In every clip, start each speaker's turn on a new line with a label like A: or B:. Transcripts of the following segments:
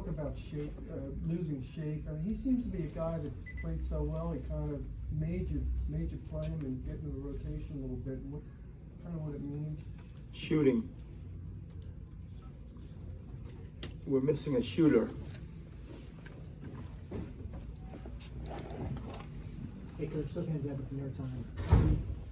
A: talk about losing Shake. I mean, he seems to be a guy that played so well. He kind of made you play him and get into the rotation a little bit. What it means?
B: Shooting. We're missing a shooter.
C: Hey, Coach, so kind of Deb with the New York Times.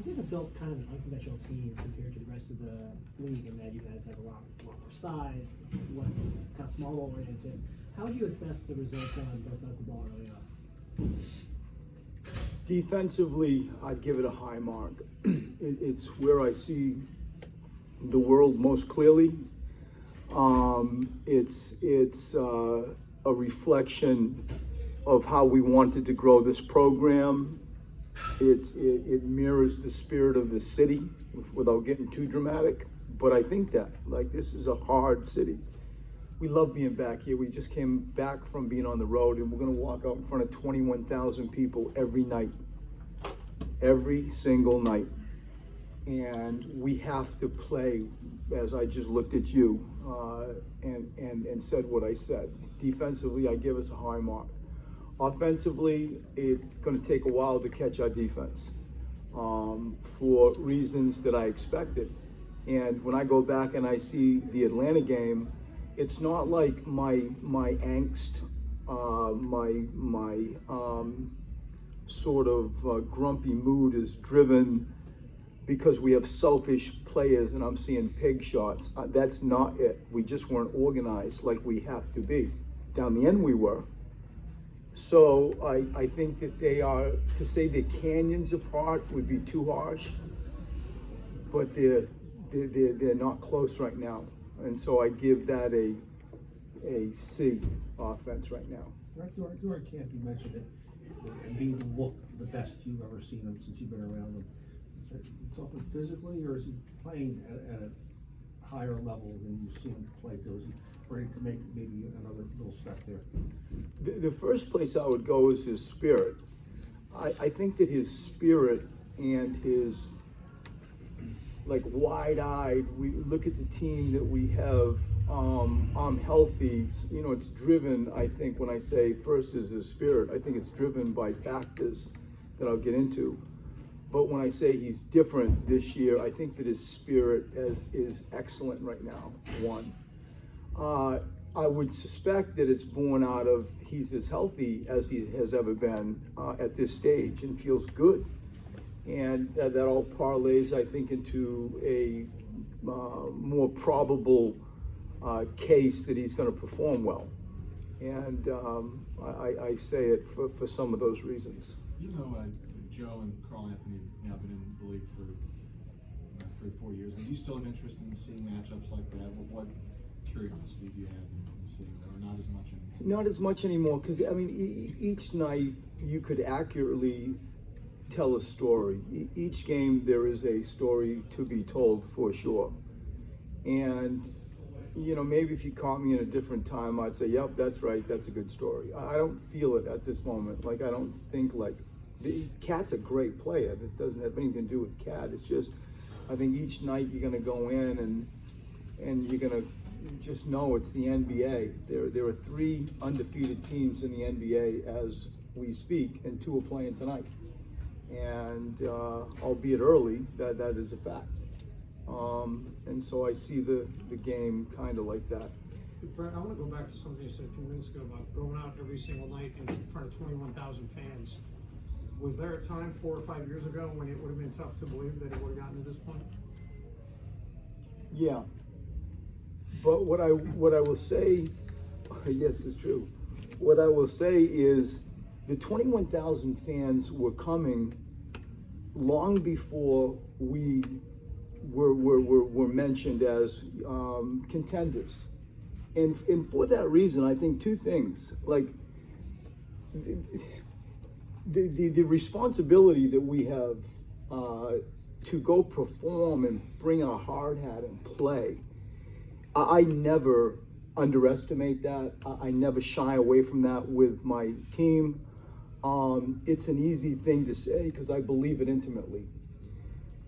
C: You guys have built kind of an unconventional team compared to the rest of the league in that you guys have a lot more size, it's less kind of small ball oriented. How would you assess the results on both sides of the ball early on?
B: Defensively, I'd give it a high mark. It's where I see the world most clearly. It's a reflection of how we wanted to grow this program. It mirrors the spirit of the city without getting too dramatic. But I think that, like, this is a hard city. We love being back here. We just came back from being on the road, and we're gonna walk out in front of 21,000 people every night, every single night. And we have to play, as I just looked at you and said what I said. Defensively, I give us a high mark. Offensively, it's going to take a while to catch our defense for reasons that I expected. And when I go back and I see the Atlanta game, it's not like my angst, my sort of grumpy mood is driven because we have selfish players and I'm seeing pig shots. That's not it. We just weren't organized like we have to be. Down the end we were. So I think that they are, to say they're canyons apart would be too harsh, but they're not close right now. And so I give that a C offense right now.
D: During camp, you mentioned it, and being look the best you've ever seen him since you've been around him. Is he talking physically, or is he playing at a higher level than you've seen him play to? Is he ready to make maybe another little step there?
B: The first place I would go is his spirit. I think that his spirit and his, like, wide-eyed, we look at the team that we have, I'm healthy, you know, it's driven, I think, when I say first is his spirit, I think it's driven by factors that I'll get into. But when I say he's different this year, I think that his spirit is excellent right now, one. I would suspect that it's born out of he's as healthy as he has ever been at this stage and feels good. And that all parlays, I think, into a more probable case that he's going to perform well. And I say it for some of those reasons.
E: You know, Joe and Carl Anthony have now been in the league for 3 or 4 years. Are you still interested in seeing matchups like that? What curiosity do you have in seeing that, or not as much anymore?
B: Not as much anymore, because I mean, each night you could accurately tell a story. Each game there is a story to be told for sure. And you know, maybe if you caught me in a different time, I'd say, yep, that's right, that's a good story. I don't feel it at this moment. Like, I don't think like, Cat's a great player. This doesn't have anything to do with Cat. It's just, I think each night you're gonna go in and you're gonna just know it's the NBA. There are 3 undefeated teams in the NBA as we speak, and 2 are playing tonight. And albeit early, that is a fact. And so I see the game kind of like that.
F: Brett, I want to go back to something you said a few minutes ago about going out every single night in front of 21,000 fans. Was there a time 4 or 5 years ago when it would have been tough to believe that it would have gotten to this point?
B: Yeah. But what I will say, yes, it's true. What I will say is the 21,000 fans were coming long before we were mentioned as contenders. And for that reason, I think 2 things. Like, the responsibility that we have to go perform and bring our hard hat and play, I never underestimate that. I never shy away from that with my team. It's an easy thing to say because I believe it intimately.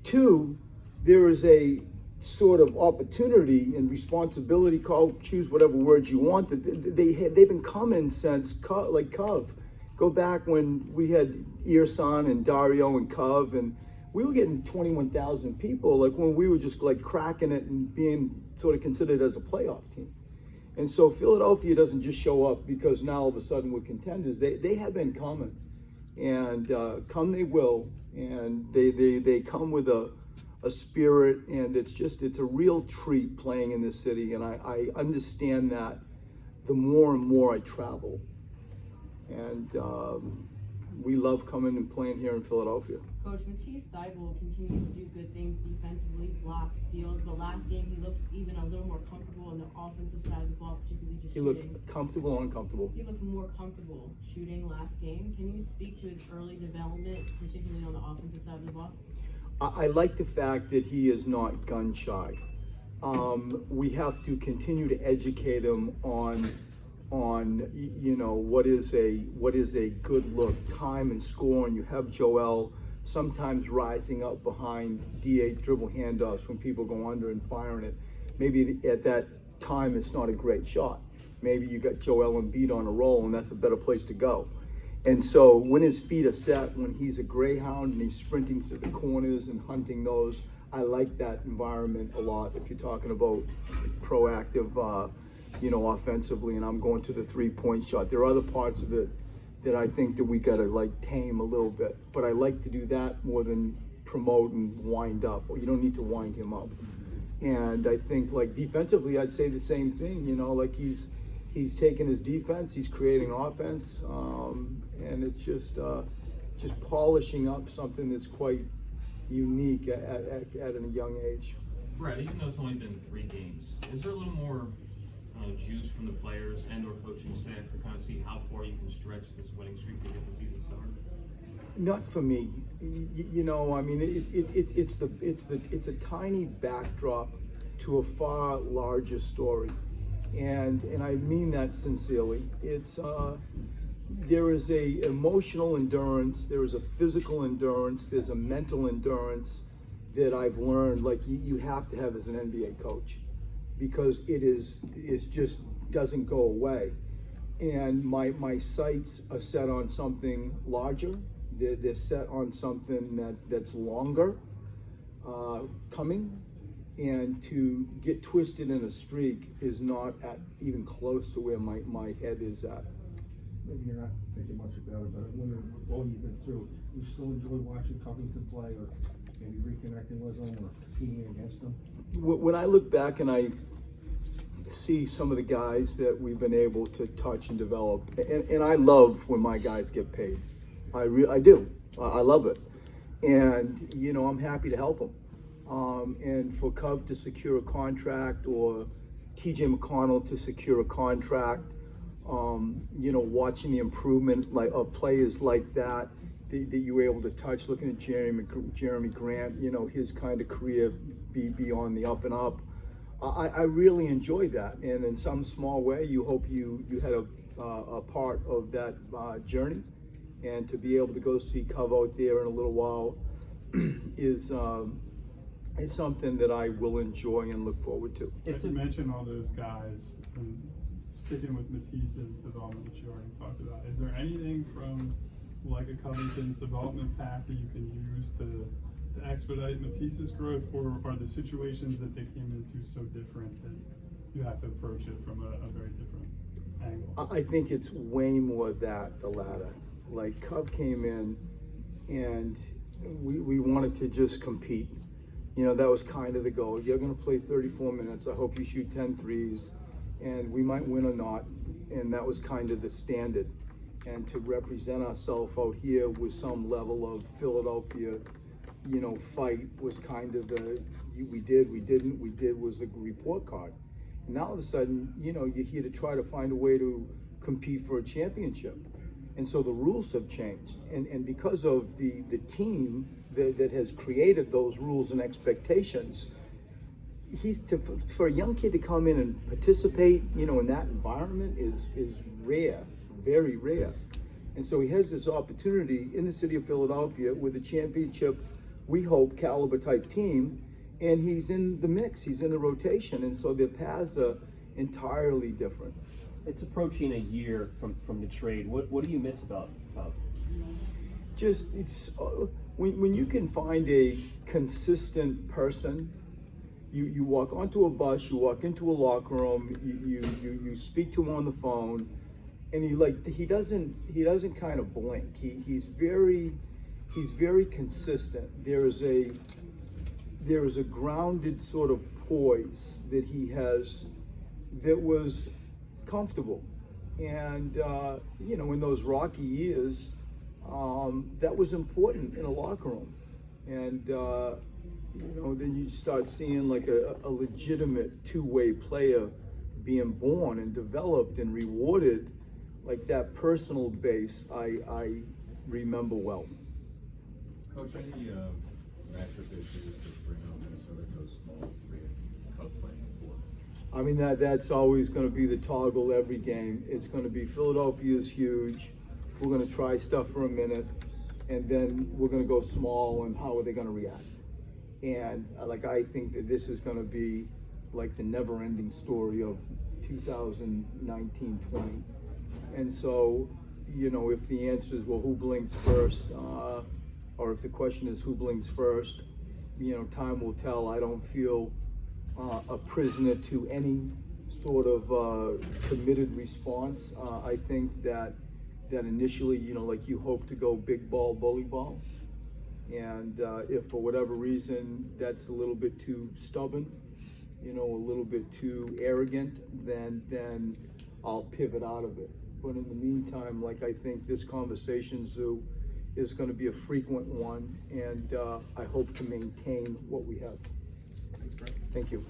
B: 2, there is a sort of opportunity and responsibility, choose whatever words you want, that they've been coming since Cov. Go back when we had Irsan and Dario and Cov, and we were getting 21,000 people, like when we were just like cracking it and being sort of considered as a playoff team. And so Philadelphia doesn't just show up because now all of a sudden we're contenders. They have been coming, and come they will, and they come with a spirit, and it's a real treat playing in this city. And I understand that the more and more I travel, and we love coming and playing here in Philadelphia.
G: Coach, Matisse Thybulle continues to do good things defensively, blocks, steals, but last game he looked even a little more comfortable on the offensive side of the ball, particularly just
B: He
G: shooting.
B: looked comfortable and uncomfortable.
G: He looked more comfortable shooting last game. Can you speak to his early development, particularly on the offensive side of the ball?
B: I like the fact that he is not gun shy. We have to continue to educate him on what is a good look, time and scoring. You have Joel sometimes rising up behind D8 dribble handoffs when people go under and firing it. Maybe at that time it's not a great shot. Maybe you got Joel Embiid on a roll, and that's a better place to go. And so when his feet are set, when he's a greyhound and he's sprinting to the corners and hunting those, I like that environment a lot. If you're talking about proactive, offensively, and I'm going to the 3-point shot. There are other parts of it that I think that we gotta like tame a little bit, but I like to do that more than promote and wind up. You don't need to wind him up. And I think like defensively, I'd say the same thing. Like he's taking his defense, he's creating offense, and it's just polishing up something that's quite unique at a young age.
H: Brett, even though it's only been 3 games, is there a little more juice from the players and or coaching staff to kind of see how far you can stretch this winning streak to get the season started?
B: Not for me. I mean, it's a tiny backdrop to a far larger story, and I mean that sincerely. There is a emotional endurance, there is a physical endurance, there's a mental endurance that I've learned like you have to have as an NBA coach, because it just doesn't go away. And my sights are set on something larger. They're set on something that's longer coming, and to get twisted in a streak is not at even close to where my head is at.
D: Maybe you're not thinking much about it, but I wonder, with all you've been through, you still enjoy watching Covington play, or maybe reconnecting with them or competing against them?
B: When I look back and I see some of the guys that we've been able to touch and develop, and I love when my guys get paid. I do. I love it. And, I'm happy to help them. And for Cov to secure a contract, or TJ McConnell to secure a contract, watching the improvement of players like that you were able to touch, looking at Jeremy Grant, his kind of career be on the up and up. I really enjoy that, and in some small way, you hope you had a part of that journey, and to be able to go see Cov out there in a little while is something that I will enjoy and look forward to.
I: You mentioned all those guys, and sticking with Matisse's development, which you already talked about, is there anything from like a Covington's development path that you can use to expedite Matisse's growth, or are the situations that they came into so different that you have to approach it from a very different angle?
B: I think it's way more that, the latter. Like Cov came in and we wanted to just compete. That was kind of the goal. You're gonna play 34 minutes. I hope you shoot 10 threes, and we might win or not. And that was kind of the standard. And to represent ourselves out here with some level of Philadelphia, fight was kind of we did was the report card. And now all of a sudden, you're here to try to find a way to compete for a championship. And so the rules have changed. And because of the team that has created those rules and expectations, for a young kid to come in and participate, in that environment is rare, very rare. And so he has this opportunity in the city of Philadelphia with a championship, we hope, caliber type team, and he's in the mix, he's in the rotation, and so their paths are entirely different.
J: It's approaching a year from the trade. What do you miss about
B: Just, it's, when you can find a consistent person, you walk onto a bus, you walk into a locker room, you speak to him on the phone, and he doesn't kind of blink. He's very consistent. There is a grounded sort of poise that he has that was comfortable, and in those rocky years, that was important in a locker room, and then you start seeing like a legitimate two-way player being born and developed and rewarded. Like that personal base, I remember well.
K: Coach, any matchup issues to bring out Minnesota to a small 3 cup playing 4?
B: I mean, that's always going to be the toggle every game. It's going to be Philadelphia's huge. We're going to try stuff for a minute, and then we're going to go small, and how are they going to react? And I think that this is going to be like the never-ending story of 2019-20. And so, if the answer is, well, who blinks first, or if the question is who blinks first, time will tell. I don't feel a prisoner to any sort of committed response. I think that initially, you hope to go big ball, bully ball. And if for whatever reason that's a little bit too stubborn, a little bit too arrogant, then I'll pivot out of it. But in the meantime, I think this conversation, Zoo, is going to be a frequent one, and I hope to maintain what we have.
E: Thanks, Brett.
B: Thank you.